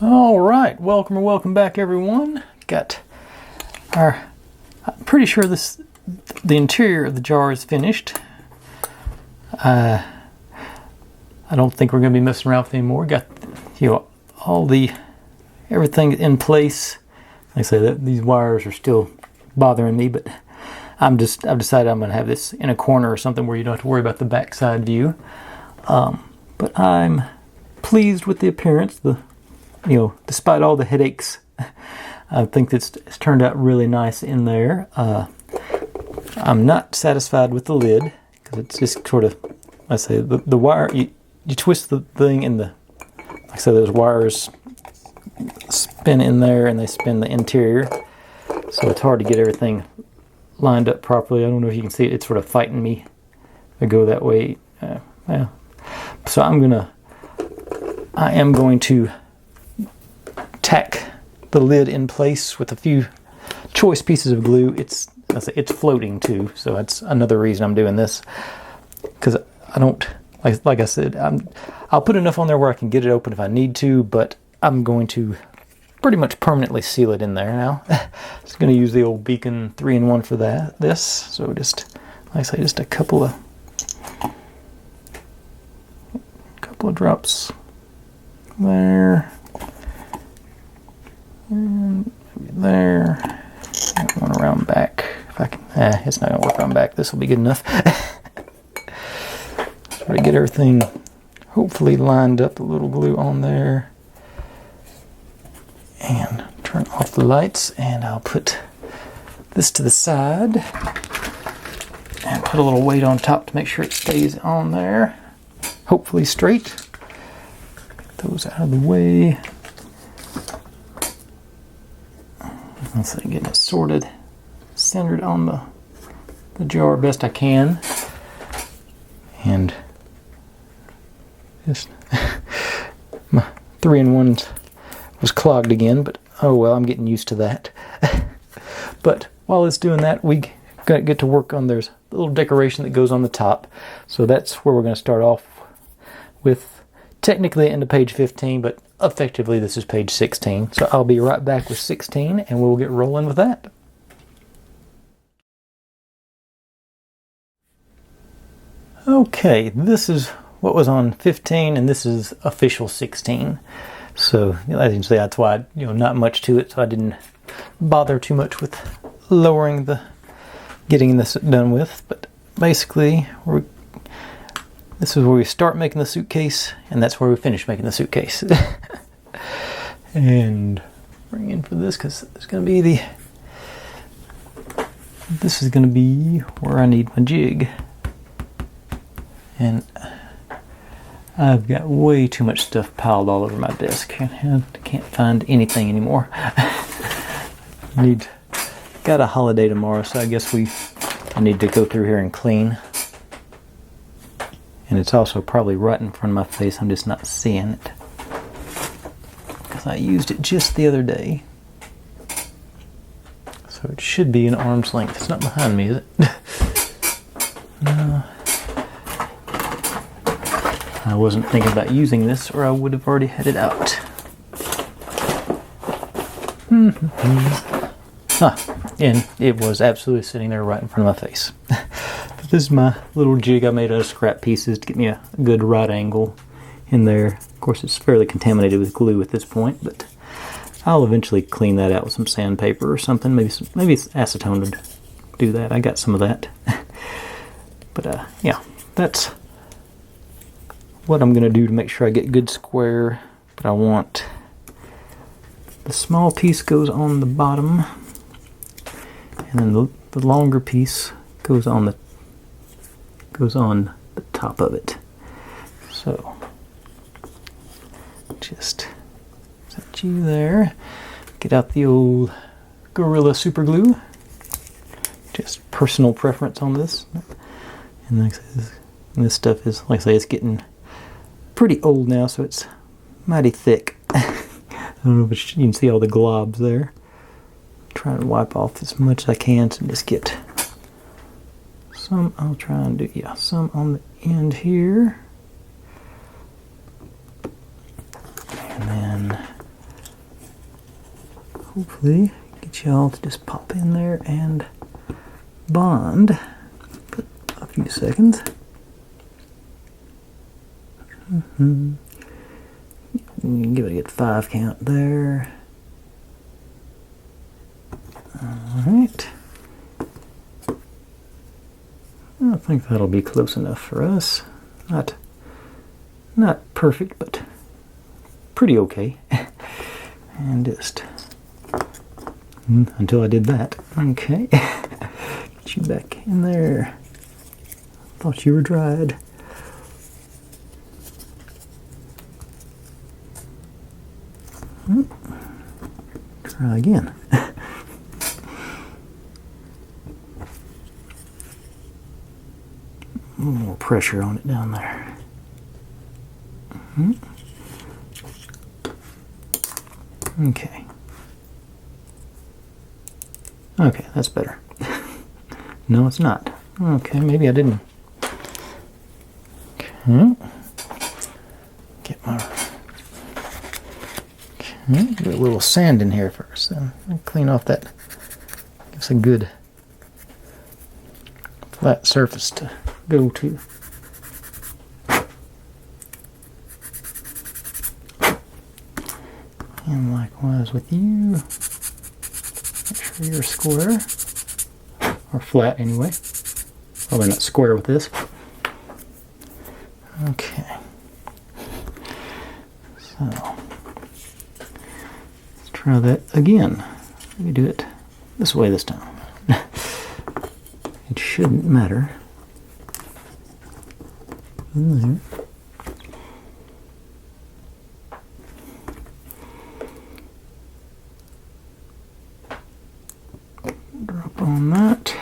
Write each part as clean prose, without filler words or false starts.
All right, welcome or welcome back, everyone. Got our. I'm pretty sure the interior of the jar is finished. I don't think we're going to be messing around with it anymore. Got everything in place. Like I say, that these wires are still bothering me, but I've decided I'm going to have this in a corner or something where you don't have to worry about the backside view. But I'm pleased with the appearance. Despite all the headaches, I think it's turned out really nice in there. I'm not satisfied with the lid because it's just sort of, the wire, you twist the thing and like I said, those wires spin in there and they spin the interior. So it's hard to get everything lined up properly. I don't know if you can see it. It's sort of fighting me to go that way. So I am going to tack the lid in place with a few choice pieces of glue. It's floating too, so that's another reason I'm doing this. Because I don't, like I said, I'll put enough on there where I can get it open if I need to, but I'm going to pretty much permanently seal it in there now. Just going to use the old Beacon 3-in-1 for this. So just, like I say, just a couple of drops there. And there, and one around back. If I can, it's not gonna work around back. This will be good enough. Try to get everything hopefully lined up. A little glue on there, and turn off the lights. And I'll put this to the side, and put a little weight on top to make sure it stays on there. Hopefully straight. Get those out of the way. Let's see, getting it sorted, centered on the jar best I can. And just my 3-in-1 was clogged again, but oh well, I'm getting used to that. But while it's doing that, we got to get to work on, there's a little decoration that goes on the top. So that's where we're going to start off with, technically the end of page 15, but effectively this is page 16. So I'll be right back with 16 and we'll get rolling with that. Okay, this is what was on 15 and this is official 16. So as you can see, that's why not much to it, so I didn't bother too much with getting this done with. But basically this is where we start making the suitcase, and that's where we finish making the suitcase. And bring in for this, because there's going to be this is going to be where I need my jig. And I've got way too much stuff piled all over my desk. I can't find anything anymore. Got a holiday tomorrow, so I guess I need to go through here and clean. And it's also probably right in front of my face. I'm just not seeing it, because I used it just the other day. So it should be an arm's length. It's not behind me, is it? No. I wasn't thinking about using this, or I would have already had it out. And it was absolutely sitting there right in front of my face. This is my little jig I made out of scrap pieces to get me a good right angle in there. Of course, it's fairly contaminated with glue at this point, but I'll eventually clean that out with some sandpaper or something. Maybe it's acetone would do that. I got some of that. But yeah, that's what I'm going to do to make sure I get good square. But I want the small piece goes on the bottom, and then the longer piece goes on the top of it. So just set you there. Get out the old Gorilla Super Glue. Just personal preference on this. And like I say, this stuff is, like I say, it's getting pretty old now, so it's mighty thick. I don't know if you can see all the globs there. Trying to wipe off as much as I can to just get some. I'll try and do, yeah, some on the end here. And then hopefully get y'all to just pop in there and bond. Put a few seconds. Give it a good 5 count there. Alright. I think that'll be close enough for us. Not perfect, but pretty okay. And just until I did that. Okay. Get you back in there. Thought you were dried. Try again. A little more pressure on it down there. Okay. Okay, that's better. No, it's not. Okay, maybe I didn't. Okay. Get my... Okay, get a little sand in here first, then clean off that. Gives a good flat surface to go to. And likewise with you. Make sure you're square. Or flat anyway. Probably not square with this. Okay. So let's try that again. Let me do it this way this time. It shouldn't matter. In there. Drop on that.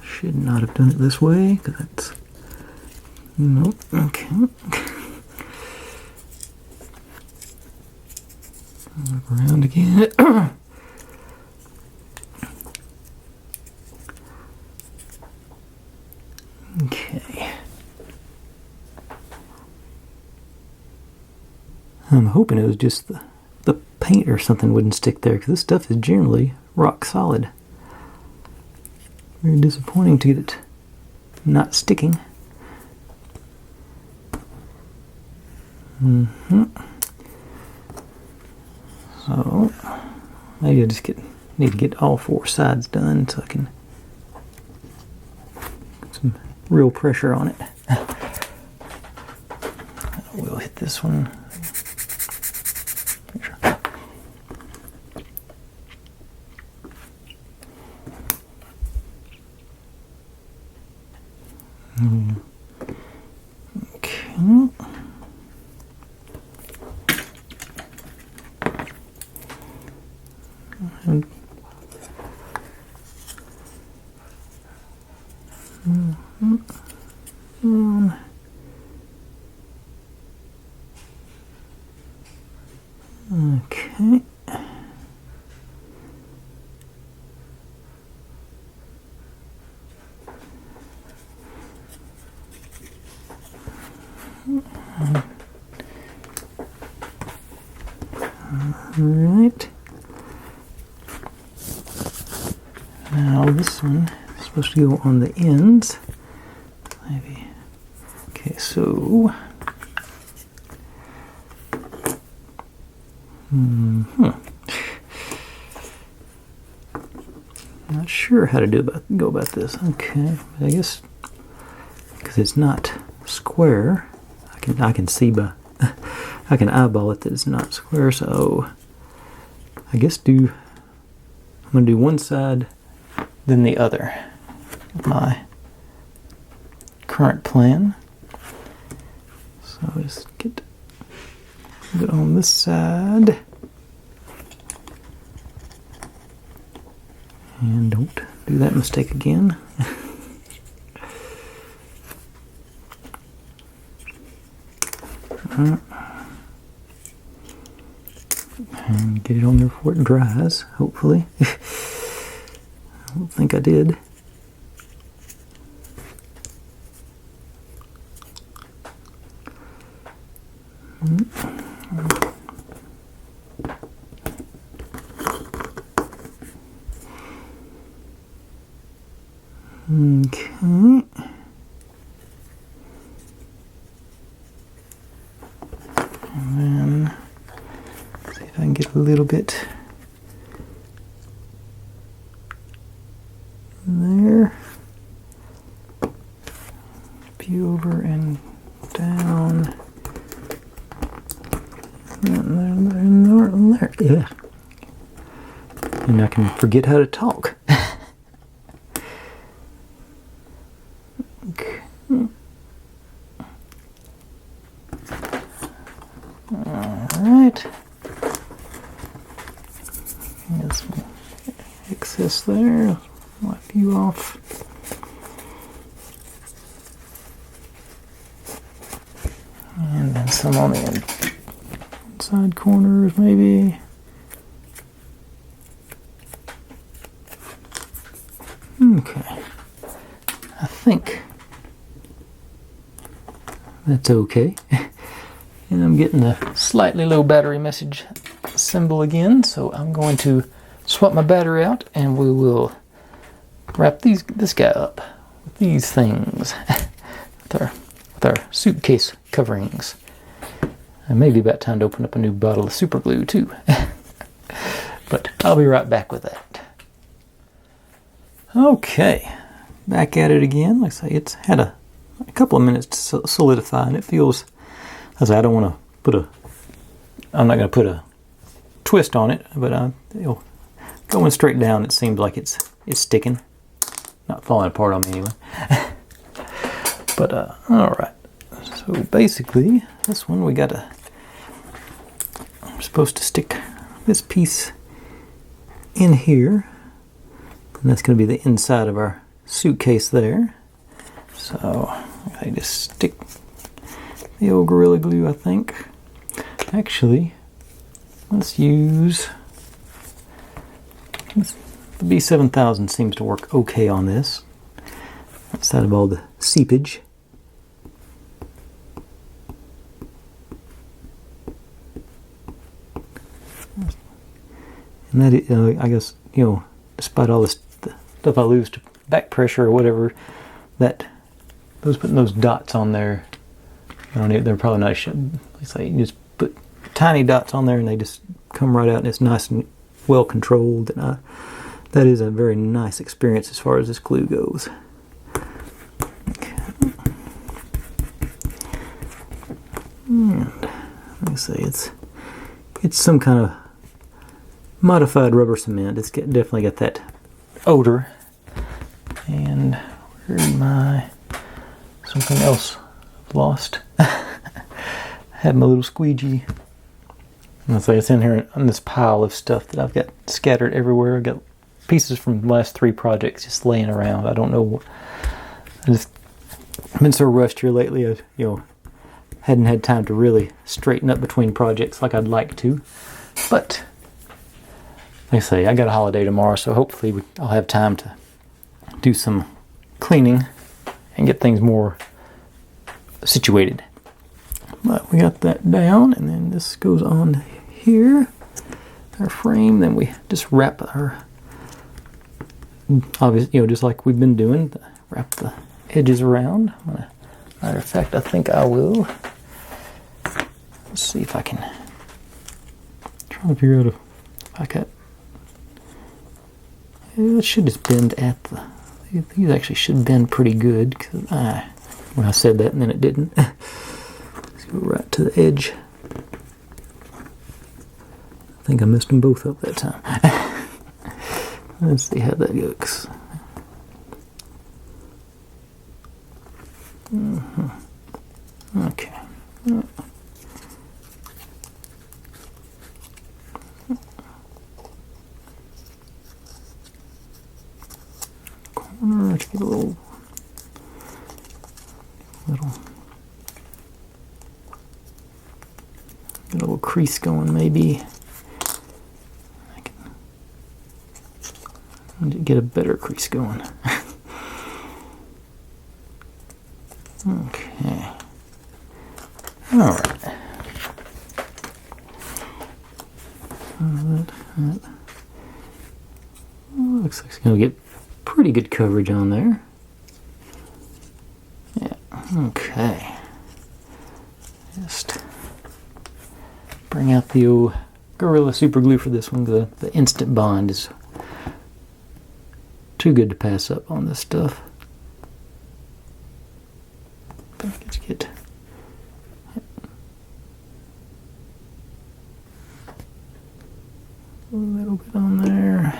Should not have done it this way, because that's... Nope, okay. Look around again. Okay. I'm hoping it was just the paint or something wouldn't stick there, because this stuff is generally rock solid. Very disappointing to get it not sticking. So maybe I just need to get all 4 sides done so I can get some real pressure on it. We'll hit this one. Okay. Okay. Alright. Now this one is supposed to go on the ends. Maybe. Okay, so not sure how to go about this. Okay, I guess because it's not square, I can see by I can eyeball it that it's not square. So I guess I'm gonna do one side, then the other. My current plan. So just get it on this side. And don't do that mistake again. And get it on there before it dries, hopefully. I don't think I did. Okay. And then see if I can get a little bit there. Few over and down. And there. Yeah. And I can forget how to talk. Okay. Alright. Get some excess there. Wipe you off. And then some on the inside corners, maybe. Okay. I think that's okay. And I'm getting a slightly low battery message symbol again, so I'm going to swap my battery out and we will wrap this guy up with these things with our suitcase coverings. It may be about time to open up a new bottle of super glue too. But I'll be right back with that. Okay, back at it again. Like I say, it's had a couple of minutes to solidify, and it feels, as I don't want to put I'm not going to put a twist on it, but going straight down, it seems like it's sticking, not falling apart on me anyway. But all right. So basically, this one I'm supposed to stick this piece in here, and that's going to be the inside of our suitcase there. So I just stick the old Gorilla Glue, I think. Actually, let's use the B7000. Seems to work okay on this, outside of all the seepage. And that, I guess, despite all this stuff I lose to back pressure or whatever, putting those dots on there, they're probably not. It's like you just put tiny dots on there and they just come right out, and it's nice and well controlled. And that is a very nice experience as far as this glue goes. Okay. And like I say, it's some kind of modified rubber cement. It's definitely got that odor. And where's my something else I've lost? Had my little squeegee. Let's say it's in here on this pile of stuff that I've got scattered everywhere. I've got pieces from the last 3 projects just laying around. I don't know. I've been so rushed here lately. I hadn't had time to really straighten up between projects like I'd like to. But like I say, I got a holiday tomorrow, so hopefully I'll have time to do some cleaning and get things more situated. But we got that down, and then this goes on here, our frame. Then we just wrap our, obviously, just like we've been doing, wrap the edges around. Matter of fact, I think I will. Let's see if I can. Trying to figure out if I got. It should just bend at the. These actually should bend pretty good. Cause I said that and then it didn't. Let's go right to the edge. I think I messed them both up that time. Let's see how that looks. Okay. Corner to get a little crease going, maybe. I can get a better crease going. Okay. All right. Looks like it's going to get pretty good coverage on there. Okay. Just bring out the old Gorilla Super Glue for this one. The Instant Bond is too good to pass up on this stuff. Let's get a little bit on there.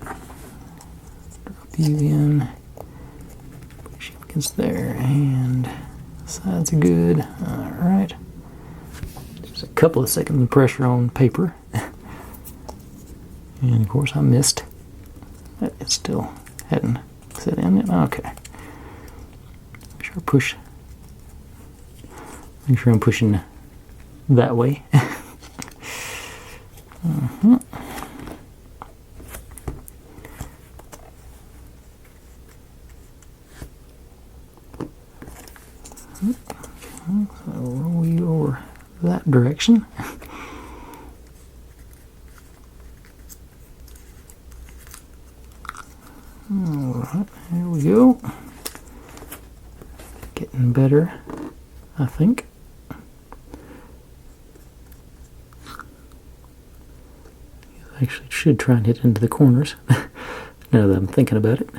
Drop you in. Push it against there, and sides are good. Alright. Just a couple of seconds of pressure on paper. And of course I missed. But it still hadn't set in it. Okay. Make sure I push. Make sure I'm pushing that way. So roll you over that direction. Alright, here we go. Getting better, I think. Actually, should try and hit into the corners now that I'm thinking about it.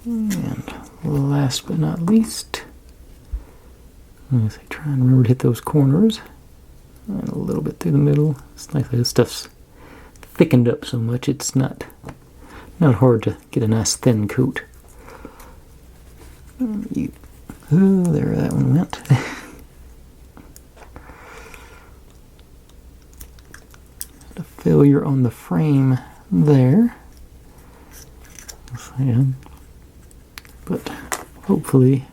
And last but not least, try and remember to hit those corners. And a little bit through the middle. It's like this stuff's thickened up so much it's not hard to get a nice thin coat. Oh, there that one went. A failure on the frame there. But hopefully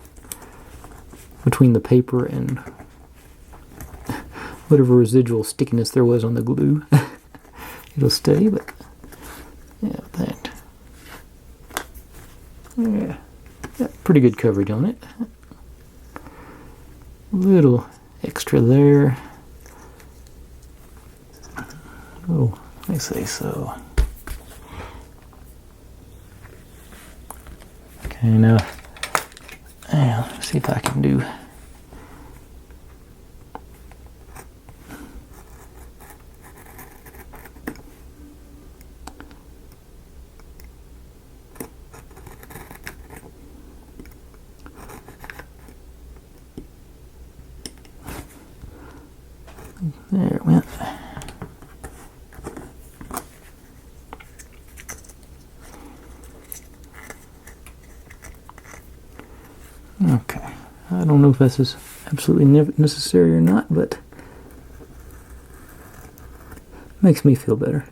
between the paper and whatever residual stickiness there was on the glue, it'll stay. But yeah, that. Yeah, pretty good coverage on it. Little extra there. Oh, I say so. Okay, now, let's see if I can do. There it went. Okay, I don't know if this is absolutely necessary or not, but makes me feel better.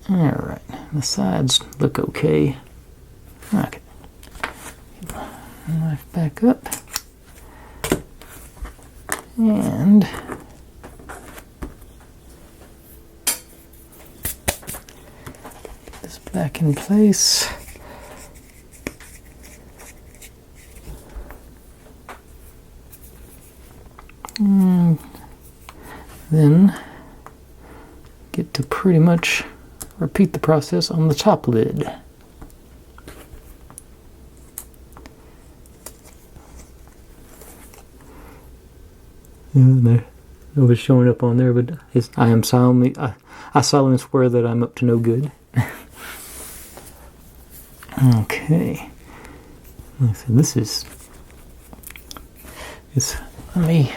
Alright, the sides look okay. Okay. Knife back up. And get this back in place. And then get to pretty much repeat the process on the top lid. No, it's showing up on there, but I solemnly swear that I'm up to no good. Okay, so this is let me.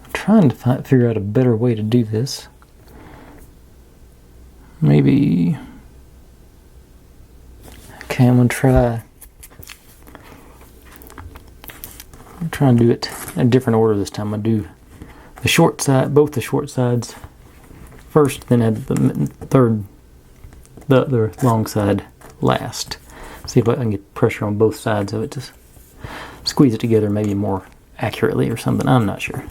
I'm trying to figure out a better way to do this. Maybe. Okay, I'm gonna try. I'm trying to do it in a different order this time. I'm going to do the short side, both the short sides first, then add the other long side last. See if I can get pressure on both sides of it. squeeze it together maybe more accurately or something. I'm not sure.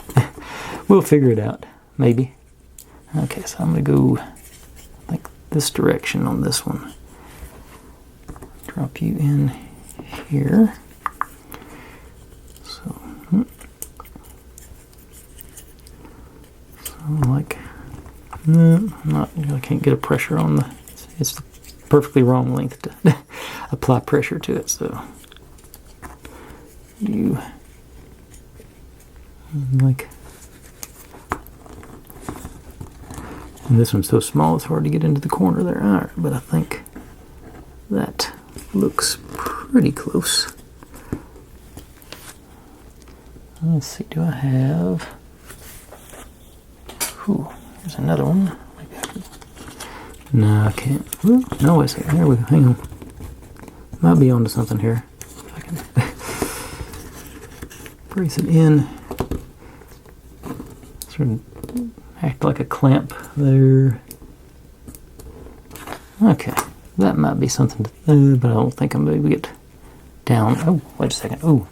We'll figure it out, maybe. Okay, so I'm going to go like this direction on this one. Drop you in here. So like, no, I can't get a pressure on the, it's the perfectly wrong length to apply pressure to it, so you like, and this one's so small it's hard to get into the corner there. Alright, but I think that looks pretty close. Let's see, do I have, there's another one. No, I can't. Ooh, no, wait a second. There we go. Hang on. Might be onto something here. If I can brace it in. Sort of act like a clamp there. Okay. That might be something to do, but I don't think I'm able to get down. Oh, wait a second. Oh.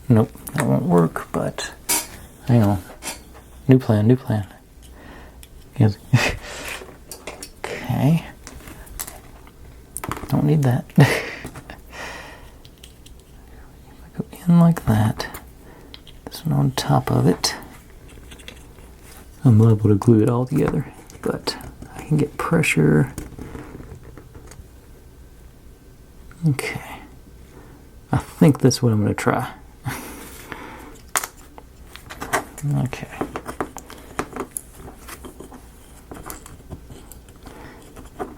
Nope, that won't work, but hang on. New plan, new plan. Yes. Okay. Don't need that. If I go in like that, this one on top of it, I'm liable to glue it all together, but I can get pressure. Okay. I think that's what I'm going to try. Okay.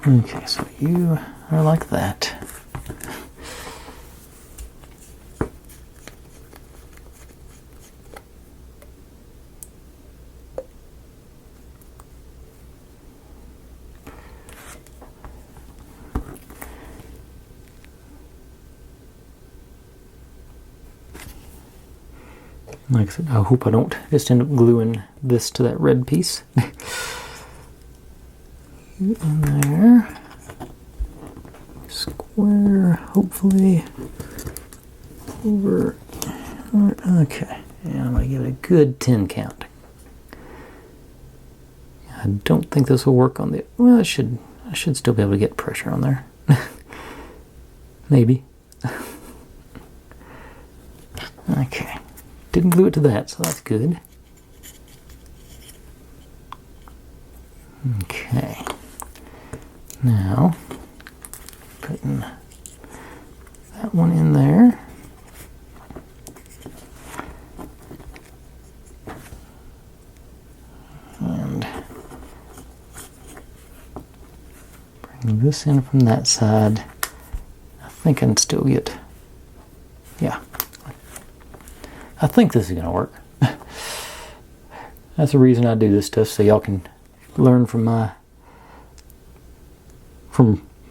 Okay, so you are like that. Like I said, I hope I don't just end up gluing this to that red piece. You in there. Square, hopefully. Over. Okay. And I'm going to give it a good 10 count. I don't think this will work on the... Well, I should still be able to get pressure on there. Maybe. Okay. Didn't glue it to that, so that's good. Okay. Now, putting that one in there. And bring this in from that side. I think I can still get, yeah. I think this is going to work. That's the reason I do this stuff, so y'all can learn from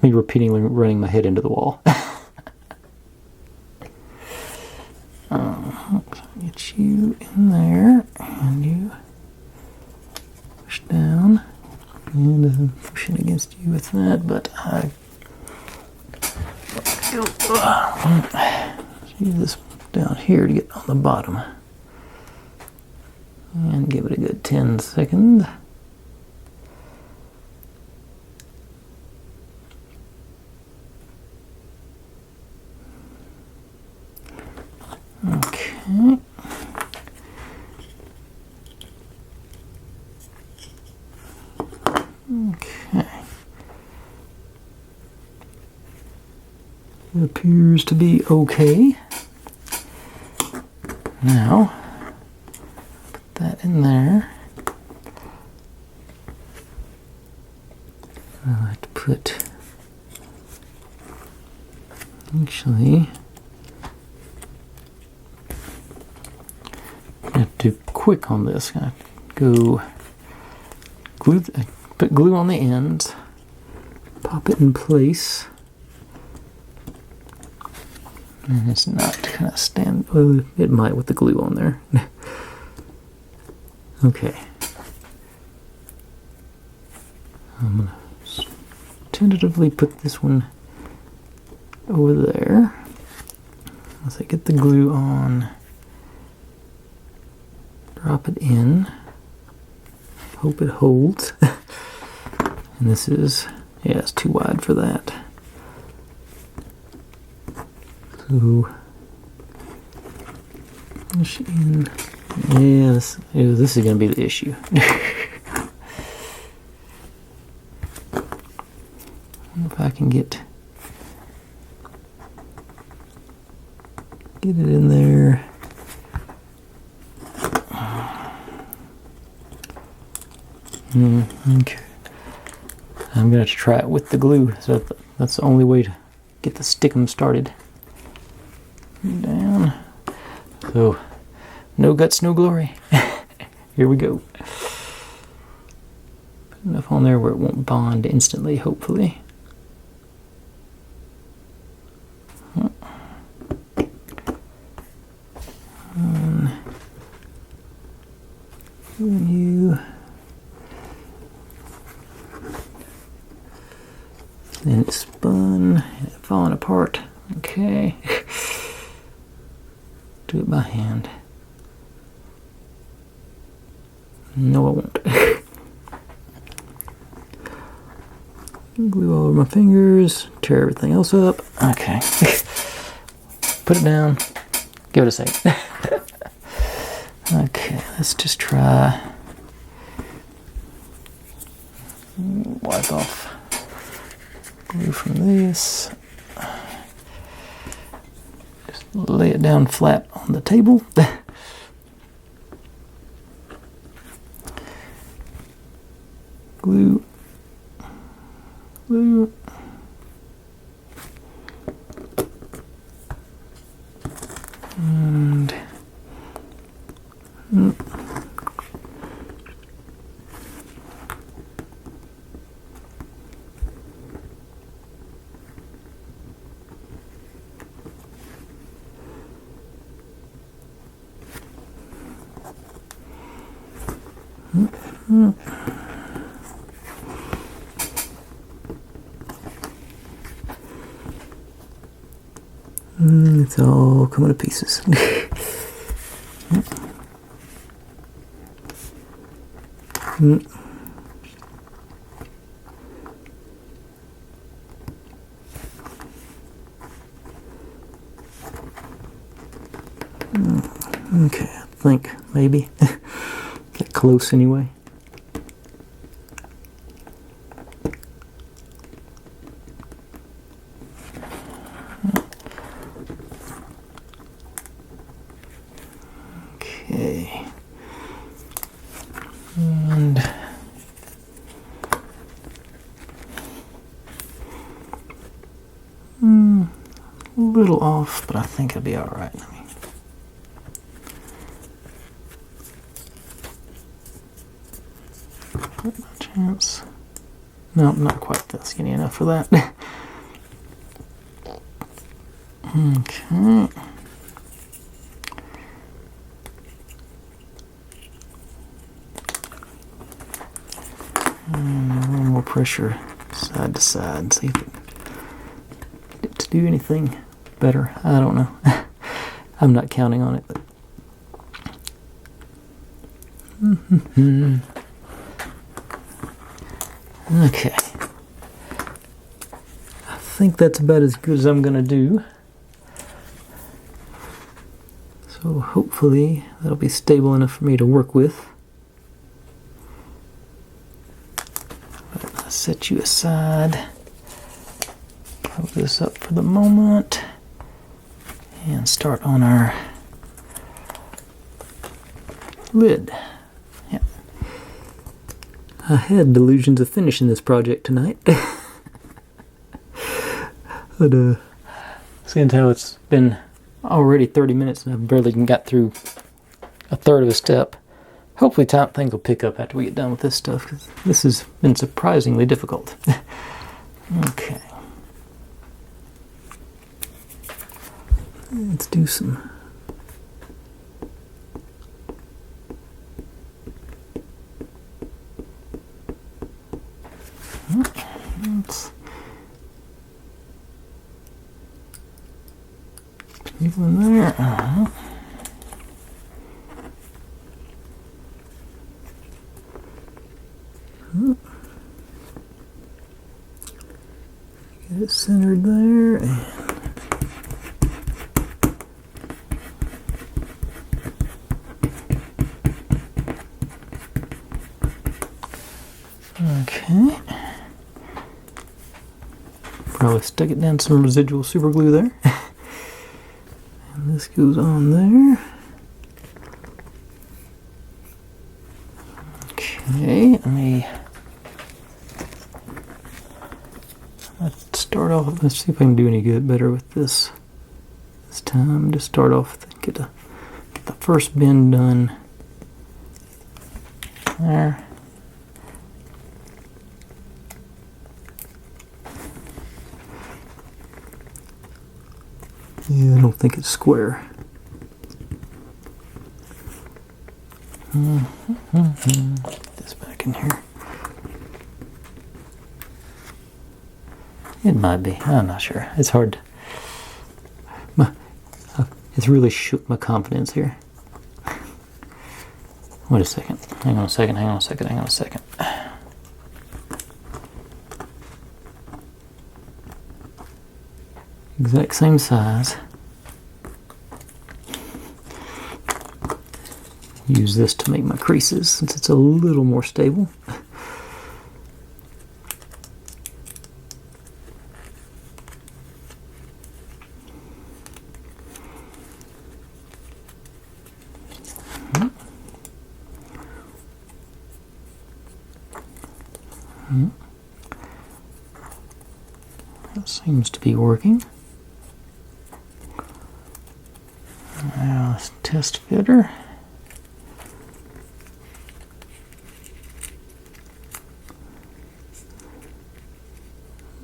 me repeatedly running my head into the wall. Get you in there, and you push down, and I'm pushing against you with that, but I use this down here to get on the bottom, and give it a good 10 seconds. Okay. Okay. It appears to be okay. Now, put that in there. I like to put, actually, I have to do quick on this. I go glue, put glue on the ends, pop it in place. And it's not kind of stand, well, it might with the glue on there. Okay. I'm going to tentatively put this one over there. Let's say get the glue on, drop it in, hope it holds. And this is, yeah, it's too wide for that. So push in. Yeah, this is going to be the issue. If I can get it in there. Okay. I'm going to try it with the glue. So that's the only way to get the stickum started. Down. So, no guts, no glory. Here we go. Put enough on there where it won't bond instantly, hopefully. You. Then it spun, and it falling apart. Okay. Do it by hand. No, I won't. Glue all over my fingers, tear everything else up. Okay. Put it down. Give it a second. Okay, let's just try. Wipe off glue from this. Just lay it down flat on the table. Glue. Glue. And it's all coming to pieces. Okay, I think maybe get close anyway. Okay, and a little off, but I think it'll be all right. Chance. No, not quite that skinny enough for that. Okay. And a little more pressure side to side. See if it get to do anything better. I don't know. I'm not counting on it. But. Okay. I think that's about as good as I'm going to do. So hopefully that'll be stable enough for me to work with. I'll set you aside. Hold this up for the moment. And start on our lid. Yeah. I had delusions of finishing this project tonight. But seeing how it's been already 30 minutes and I've barely even got through a third of a step. Hopefully things will pick up after we get done with this stuff, because this has been surprisingly difficult. Okay. Let's do some. Even there. Get it centered there. Okay. Probably stuck it down some residual super glue there. And this goes on there. Okay, let's start off. Let's see if I can do any good better with this time. Just start off, get the first bend done there. Yeah, I don't think it's square. Put this back in here. It might be. I'm not sure. It's hard. It's really shook my confidence here. Wait a second. Hang on a second. Hang on a second. Hang on a second. Exact same size. Use this to make my creases since it's a little more stable. That seems to be working. Now let's test fitter.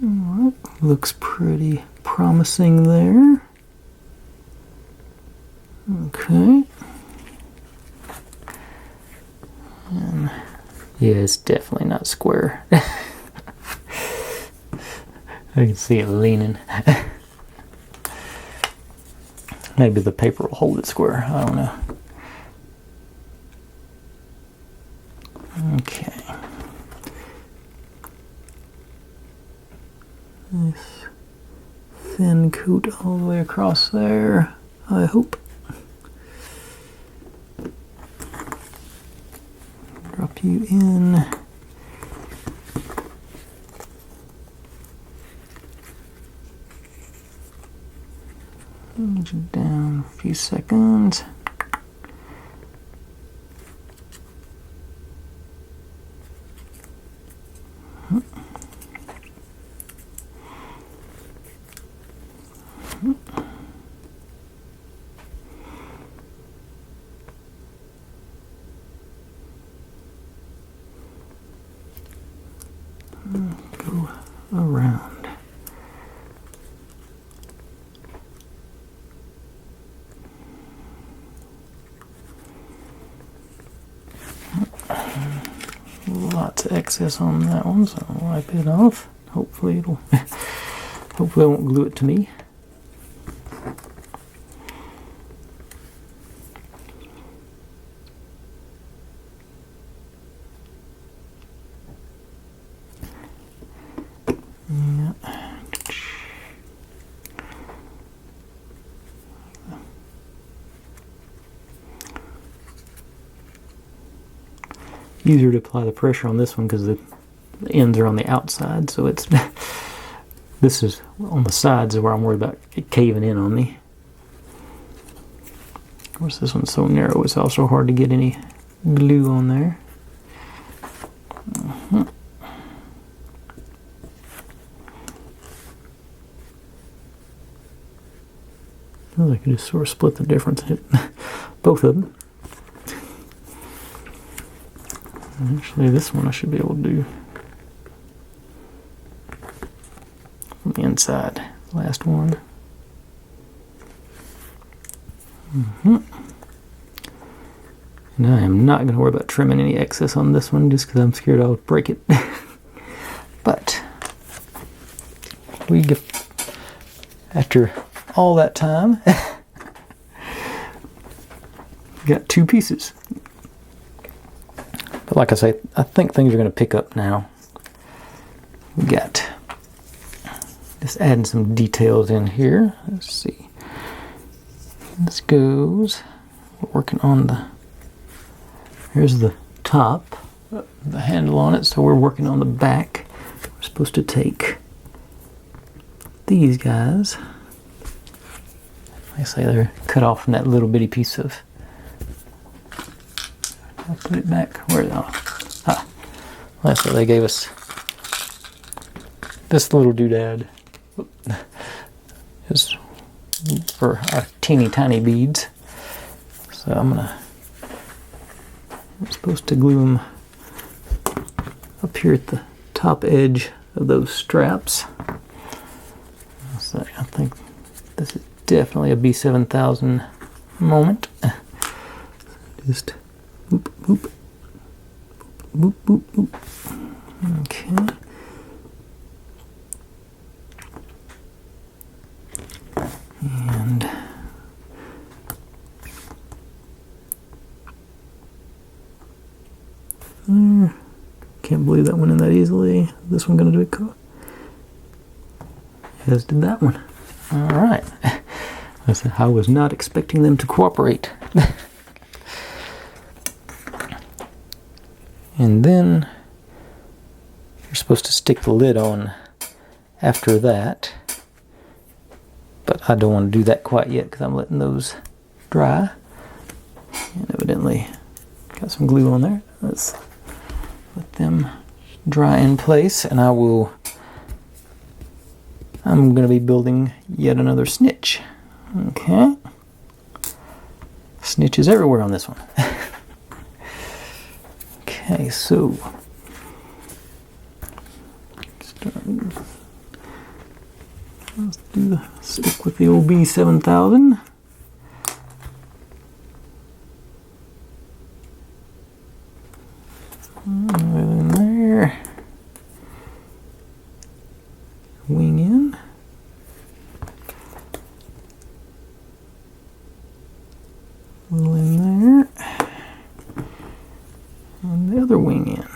Alright, looks pretty promising there. Okay. And yeah, it's definitely not square. I can see it leaning. Maybe the paper will hold it square. I don't know. Okay. Nice thin coat all the way across there, I hope. Drop you in. Hold you down a few seconds. Go around. Lots of excess on that one, so I'll wipe it off. Hopefully it'll hopefully I won't glue it to me. Yeah. Easier to apply the pressure on this one because the ends are on the outside, so it's this is on the sides is where I'm worried about it caving in on me. Of course, this one's so narrow, it's also hard to get any glue on there. I could just sort of split the difference, hit both of them. Actually, this one I should be able to do from the inside. Last one. And I am not going to worry about trimming any excess on this one just because I'm scared I'll break it. But we get, after all that time, got two pieces. But like I say, I think things are going to pick up now. We got just adding some details in here. Let's see. This goes. We're working on the. Here's the top, the handle on it. So we're working on the back. We're supposed to take these guys. I say they're cut off from that little bitty piece of. I'll put it back. Where is it? Ah, that's what they gave us. This little doodad is for our teeny tiny beads. So I'm supposed to glue them up here at the top edge of those straps. So I think this is definitely a B7000 moment. Just boop, boop, boop, boop, boop. Okay. And can't believe that went in that easily. This one gonna do it cool. As did that one. All right. I was not expecting them to cooperate. And then you're supposed to stick the lid on after that. But I don't want to do that quite yet because I'm letting those dry. And evidently got some glue on there. Let's let them dry in place, and I'm going to be building yet another snitch. Okay. Snitches everywhere on this one. Okay, so let's stick with the old B7000. In there. Wing in. A little in there. And the other wing in.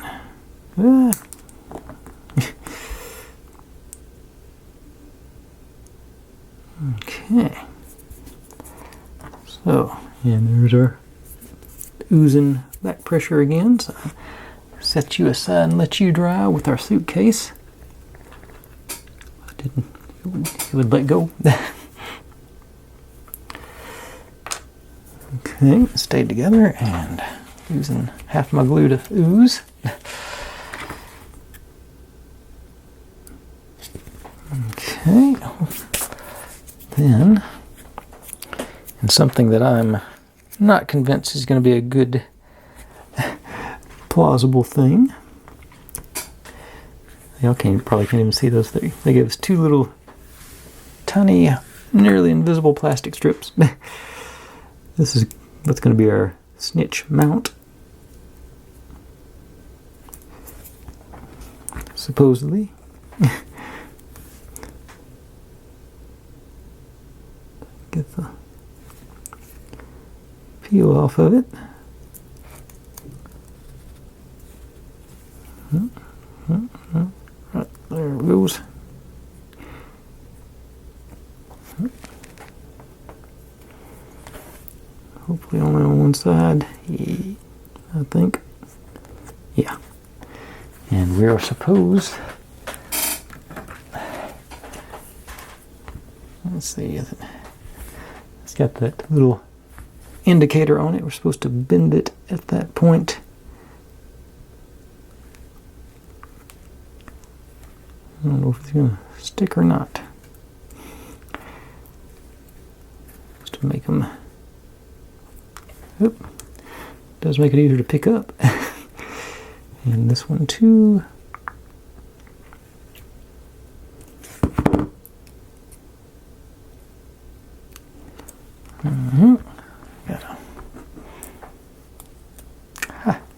Ah. Okay. So, and there's our oozing back pressure again. So set you aside and let you dry with our suitcase. It would let go. Okay, stayed together and using half my glue to ooze. Okay, then, and something that I'm not convinced is going to be a good, plausible thing. Y'all probably can't even see those things. They gave us two little, tiny, nearly invisible plastic strips. This is what's going to be our snitch mount. Supposedly. Get the peel off of it. Right, there it goes. Hopefully only on one side, I think. Yeah. And we are supposed, let's see, it's got that little indicator on it. We're supposed to bend it at that point. I don't know if it's going to stick or not. Just to make them, oop, does make it easier to pick up. And this one too.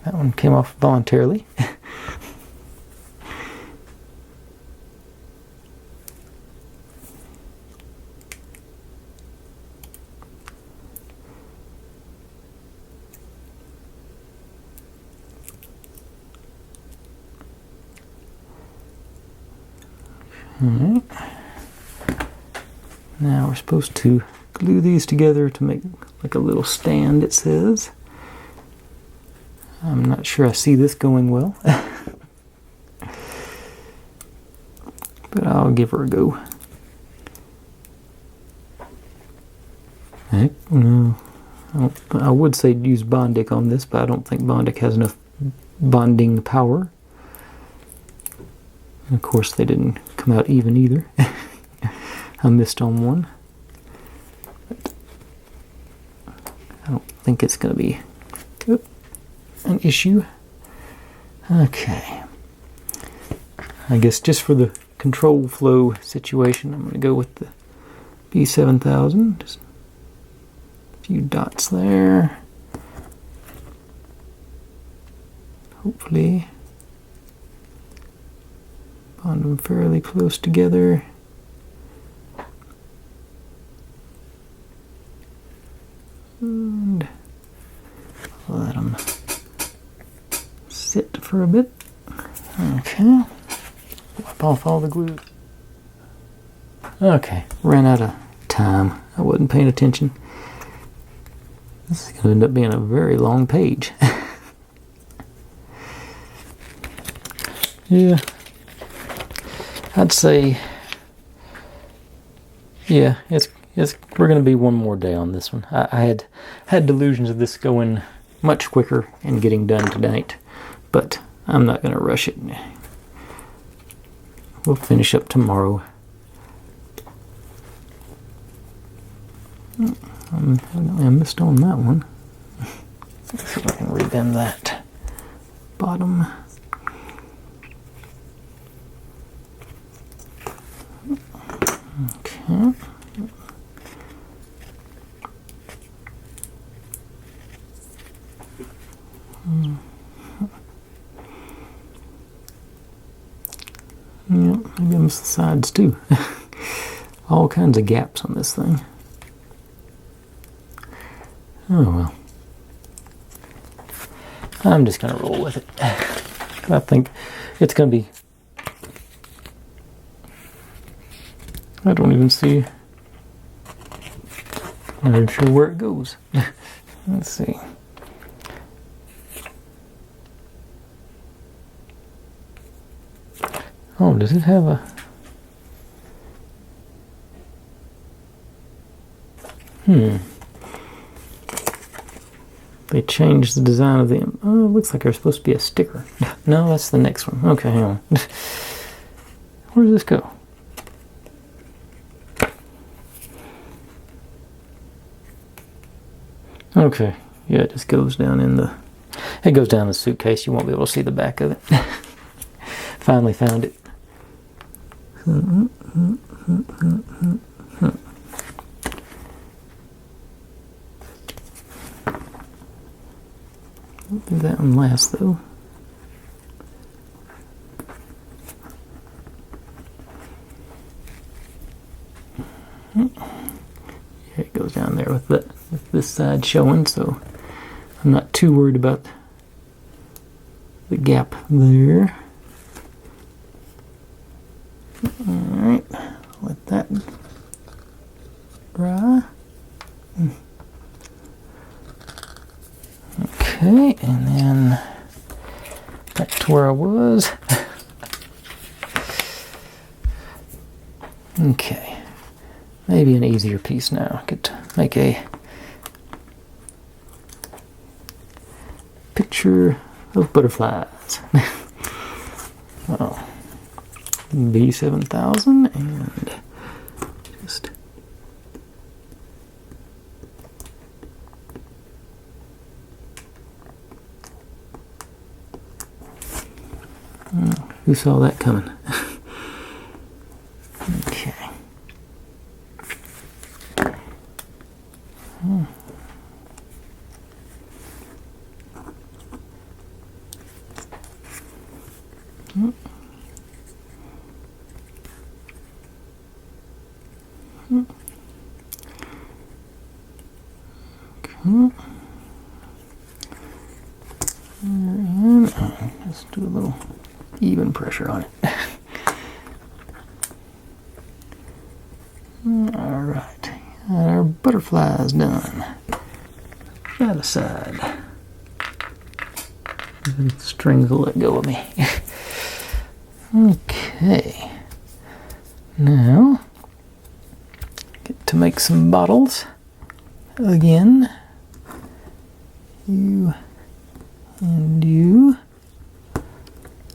That one came off voluntarily. Alright. Now we're supposed to glue these together to make like a little stand, it says. I'm not sure I see this going well. But I'll give her a go. Heck, no. I would say use Bondic on this, but I don't think Bondic has enough bonding power. And of course, they didn't come out even either. I missed on one. But I don't think it's going to be an issue. Okay. I guess just for the control flow situation, I'm going to go with the B7000. Just a few dots there. Hopefully bond them fairly close together. And let them sit for a bit. Okay. Wipe off all the glue. Okay, ran out of time. I wasn't paying attention. This is going to end up being a very long page. Yeah. I'd say, yeah, we're going to be one more day on this one. I had delusions of this going much quicker and getting done tonight, but I'm not going to rush it. We'll finish up tomorrow. I missed on that one. Let's see if I can rebend that bottom. Okay. Yeah, maybe I missed the sides too. All kinds of gaps on this thing. Oh well. I'm just going to roll with it. I think it's going to be... I don't even see... I'm not even sure where it goes. Let's see. Oh, does it have a... They changed the design of the... Oh, it looks like there's supposed to be a sticker. No, that's the next one. Okay, hang on. Where does this go? Okay, yeah, it just goes down in the... It goes down the suitcase. You won't be able to see the back of it. Finally found it. I'll do that one last, though. Yeah, it goes down there with this side showing, so I'm not too worried about the gap there. Alright, let that dry. Okay, and then back to where I was. Okay, maybe an easier piece now. Get to make a picture of butterflies. Oh, B7000 and just who saw that coming? Okay. And let's do a little even pressure on it. Butterflies done. That aside. The strings will let go of me. Okay. Now, get to make some bottles. Again. You and you.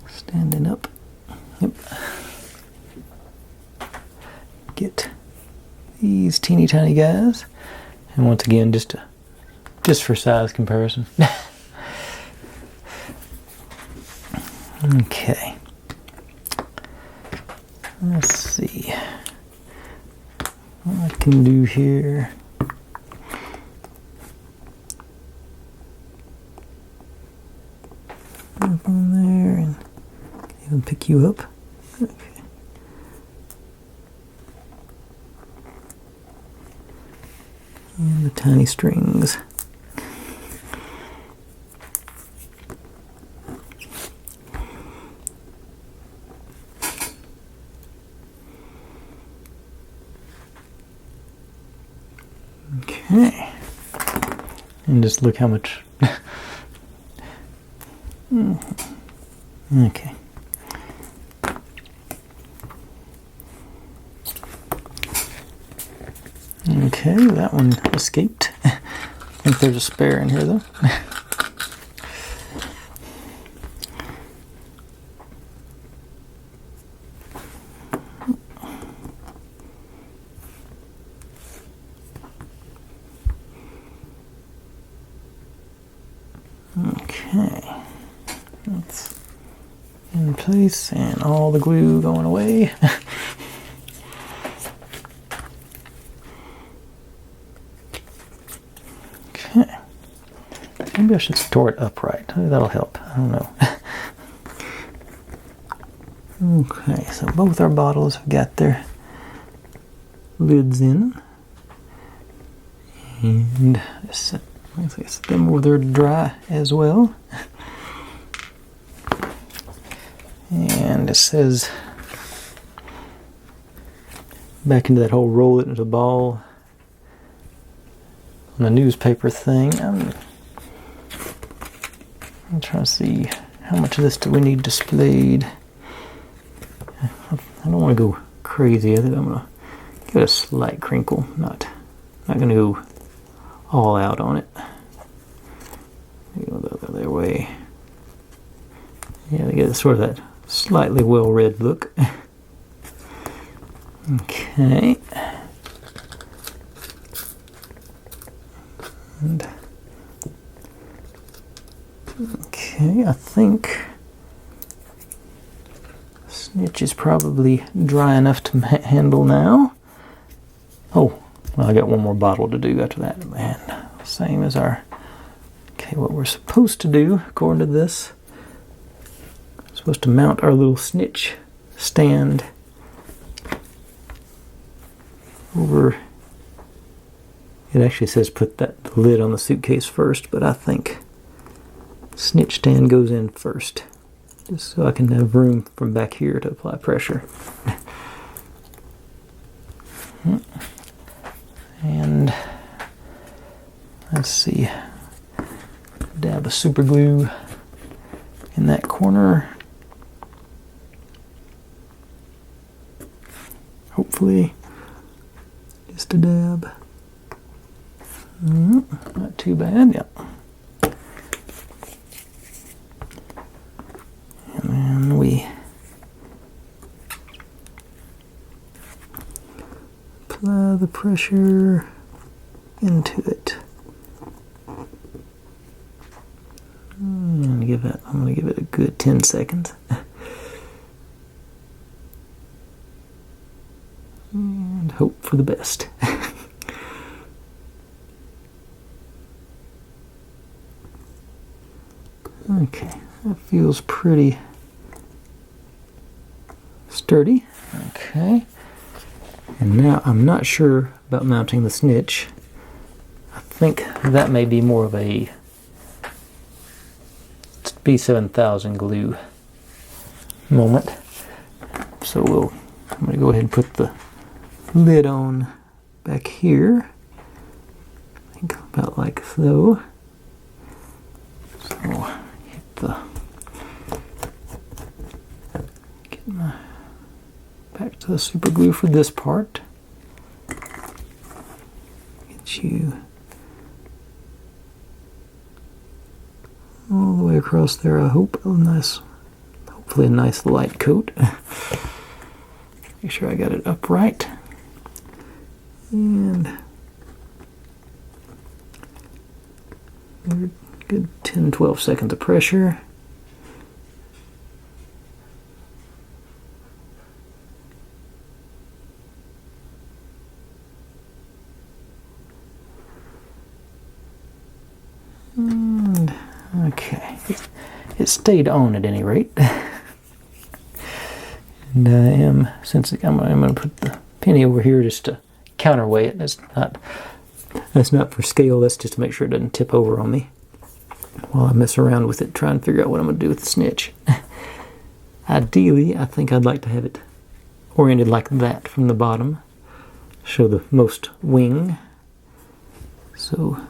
Standing up. Yep. Get these teeny tiny guys. And once again, just for size comparison. Okay. Let's see what I can do here. Up on there and even pick you up. Okay. And the tiny strings. Okay. And just look how much. Okay. Okay, that one escaped. I think there's a spare in here though. Okay. That's in place and all the glue going away. Okay. Maybe I should store it upright. That'll help. I don't know. Okay, so both our bottles have got their lids in. And set them over there to dry as well. And it says back into that whole roll it into a ball on the newspaper thing. I'm trying to see how much of this do we need displayed. I don't want to go crazy. I think I'm going to give it a slight crinkle. Not going to go all out on it. Go the other way. Yeah, they get sort of that slightly well-read look. Okay. And okay, I think the snitch is probably dry enough to handle now. Oh, well, I got one more bottle to do after that. Man, same as our. Okay, what we're supposed to do, according to this, we're supposed to mount our little snitch stand over. It actually says put that lid on the suitcase first, but I think snitch stand goes in first, just so I can have room from back here to apply pressure. And let's see, dab of super glue in that corner. Hopefully, just a dab. Not too bad, yep. And then we apply the pressure into it. I'm going to give it a good 10 seconds. And hope for the best. Okay, that feels pretty sturdy. Okay. And now I'm not sure about mounting the snitch. I think that may be more of a B7000 glue moment. So I'm going to go ahead and put the lid on back here. about like so. So hit the, get my, back to the super glue for this part. Get you all the way across there, I hope. Hopefully a nice light coat. Make sure I got it upright. And good 10-12 seconds of pressure. And okay, it stayed on at any rate. And I am, since I'm going to put the penny over here just to counterweigh it. That's not for scale, that's just to make sure it doesn't tip over on me while I mess around with it, trying to figure out what I'm going to do with the snitch. Ideally, I think I'd like to have it oriented like that from the bottom, show the most wing. So,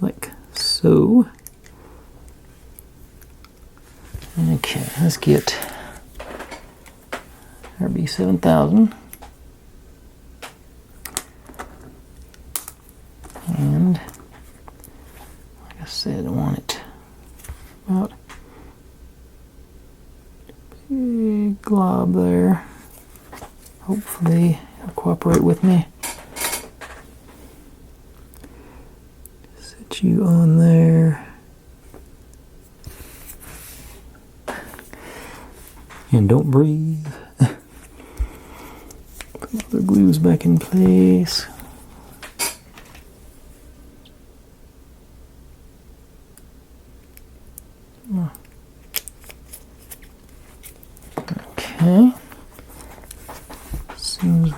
like so. Okay, let's get RB7000. And like I said, I want it about a big glob there. Hopefully it'll cooperate with me. Set you on there. And don't breathe. Put all the glues back in place. Okay. Seems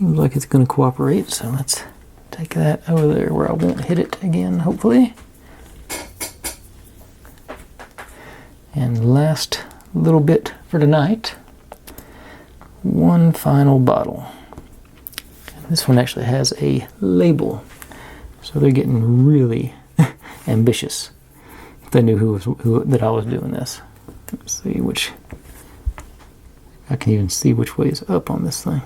like it's going to cooperate, so let's take that over there where I won't hit it again, hopefully. And last little bit for tonight, one final bottle. And this one actually has a label, so they're getting really ambitious. They knew that I was doing this. Let's see which, I can even see which way is up on this thing.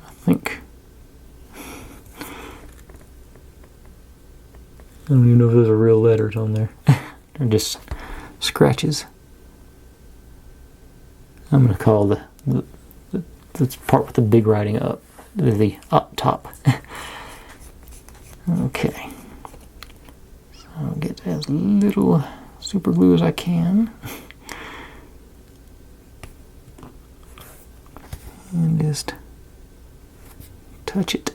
I think. I don't even know if those are real letters on there. They're just scratches. I'm going to call the part with the big writing up, the up top. Okay. So I'll get as little super glue as I can. And just touch it.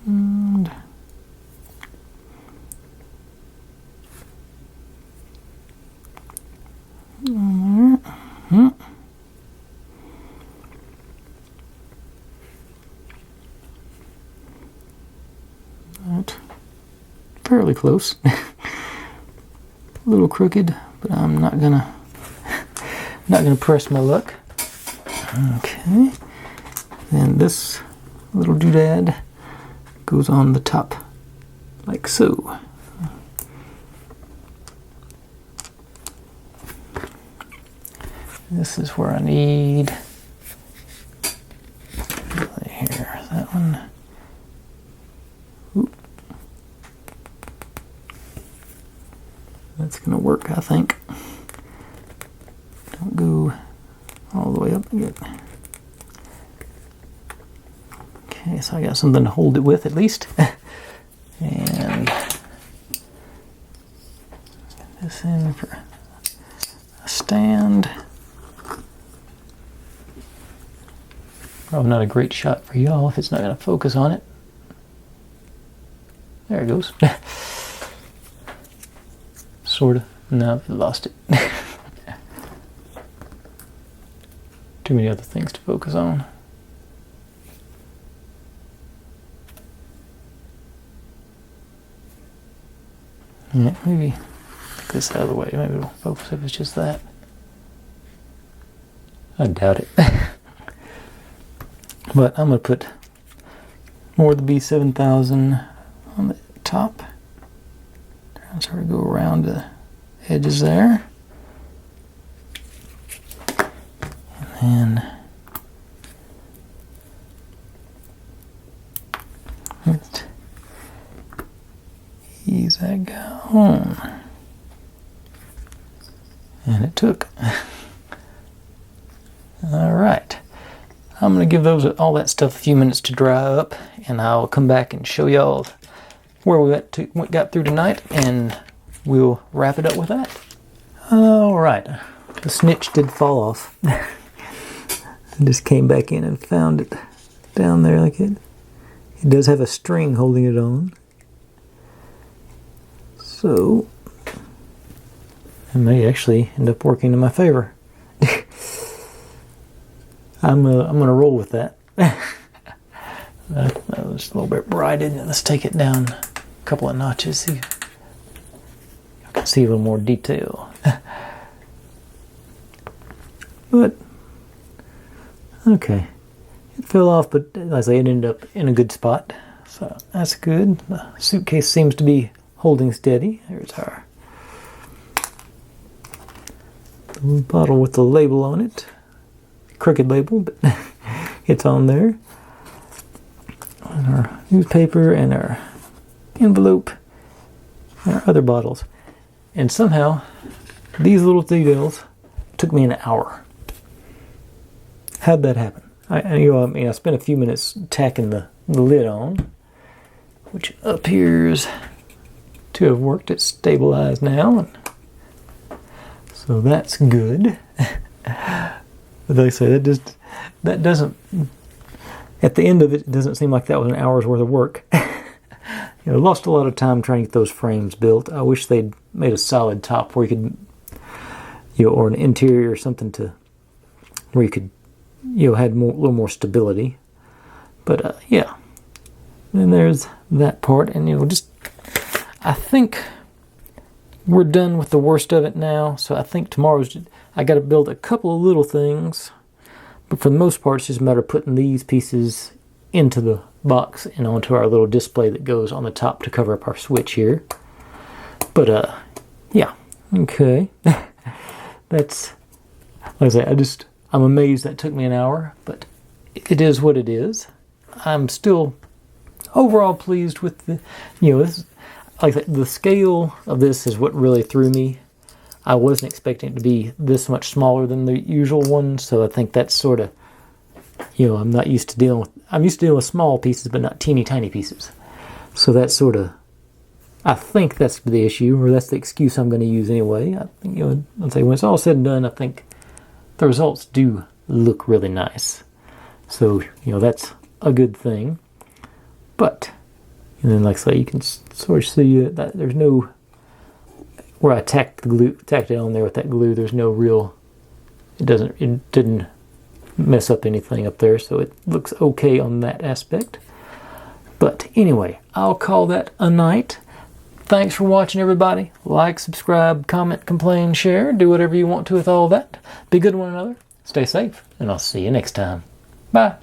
And on there. That fairly close. A little crooked, but I'm not gonna press my luck. Okay. And this little doodad goes on the top, like so. This is where I need, here, that one. Oop. That's gonna work, I think. Don't go all the way up yet. Okay, so I got something to hold it with at least. And get this in for a stand. Probably not a great shot for y'all if it's not going to focus on it. There it goes. Sort of. No, I've lost it. Too many other things to focus on. Yeah, maybe this out of the way. Maybe it'll focus if it's just that. I doubt it. But I'm going to put more of the B7000 on the top. Sort of go around the edges there. And then let's ease that guy on. And it took. Alright. I'm going to give all that stuff a few minutes to dry up, and I'll come back and show y'all where we got through tonight, and we'll wrap it up with that. Alright. The snitch did fall off. I just came back in and found it down there like it. It does have a string holding it on. So, it may actually end up working in my favor. I'm gonna roll with that. That was a little bit bright, isn't it? Let's take it down a couple of notches. See, I can see a little more detail. But okay, it fell off, but as I say, it ended up in a good spot, so that's good. The suitcase seems to be holding steady. There's our bottle with the label on it. Crooked label, but it's on there. And our newspaper and our envelope and our other bottles. And somehow these little details took me an hour. How'd that happen? I spent a few minutes tacking the lid on, which appears to have worked. It's stabilized now, and so that's good. But like I say, that doesn't, at the end of it, it doesn't seem like that was an hour's worth of work. Lost a lot of time trying to get those frames built. I wish they'd made a solid top where you could, or an interior or something where you could, had a little more stability. But yeah, and there's that part, and I think we're done with the worst of it now. So I think I got to build a couple of little things, but for the most part, it's just a matter of putting these pieces into the box and onto our little display that goes on the top to cover up our switch here. But yeah, okay. That's, like I say, I'm amazed that took me an hour, but it is what it is. I'm still overall pleased with this. The scale of this is what really threw me. I wasn't expecting it to be this much smaller than the usual one, so I think that's sort of, I'm used to dealing with small pieces, but not teeny tiny pieces. So that's sort of, I think that's the issue, or that's the excuse I'm going to use anyway. I think, I'll say when it's all said and done, I think the results do look really nice. So, that's a good thing. But, and then like I say, you can sort of see that there's no, where I tacked it on there with that glue, there's no real, it didn't mess up anything up there, so it looks okay on that aspect. But anyway, I'll call that a night. Thanks for watching, everybody. Like, subscribe, comment, complain, share, do whatever you want to with all that. Be good to one another, stay safe, and I'll see you next time. Bye.